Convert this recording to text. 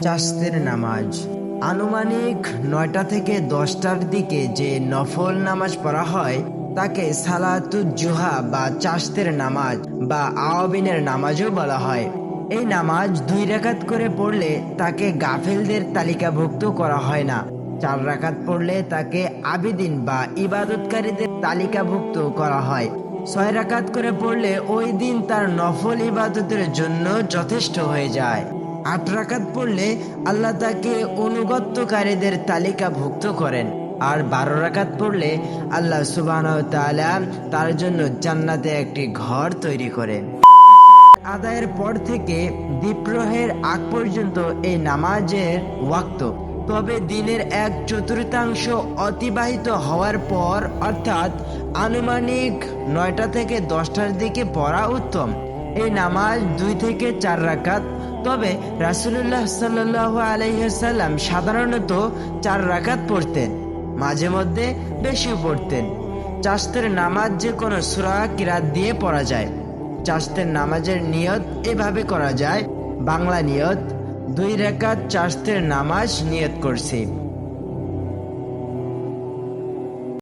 চাশতের নামাজ আনুমানিক ৯টা থেকে ১০টার দিকে যে নফল নামাজ পড়া হয় তাকে সালাতুজ জুহা বা চাশতের নামাজ বা আওয়াবিনের নামাজও বলা হয়। এই নামাজ ২ রাকাত করে পড়লে তাকে গাফেলদের তালিকাভুক্ত করা হয় না। ৪ রাকাত পড়লে তাকে আবিদিন বা ইবাদতকারীদের তালিকাভুক্ত করা হয়। ৬ রাকাত করে পড়লে ওই দিন তার নফল ইবাদতের জন্য যথেষ্ট হয়ে যায়। ৮ রাকাত পড়লে আল্লাহ তাকে অনুগত্যকারীদের তালিকাভুক্ত করেন। আর ১২ রাকাত পড়লে আল্লাহ সুবহানাহু ওয়া তাআলা তার জন্য জান্নাতে একটি ঘর তৈরি করেন। আদায়ের পর থেকে দ্বীপ্রহের আগ পর্যন্ত এই নামাজের ওয়াক্ত। তবে দিনের ১/৪ অতিবাহিত হওয়ার পর অর্থাৎ আনুমানিক ৯টা থেকে ১০টার দিকে পড়া উত্তম। এই নামাজ ২ থেকে ৪ রাকাত। তবে রাসূলুল্লাহ সাল্লাল্লাহু আলাইহি ওয়াসাল্লাম সাধারণত ৪ রাকাত পড়তেন, মাঝে মধ্যে বেশিও পড়তেন। চাশতের নামাজ যে কোনো সূরা কিরাত দিয়ে পড়া যায়। চাশতের নামাজের নিয়ত এভাবে করা যায়। বাংলা নিয়ত: ২ রাকাত চাশতের নামাজ নিয়ত করছি।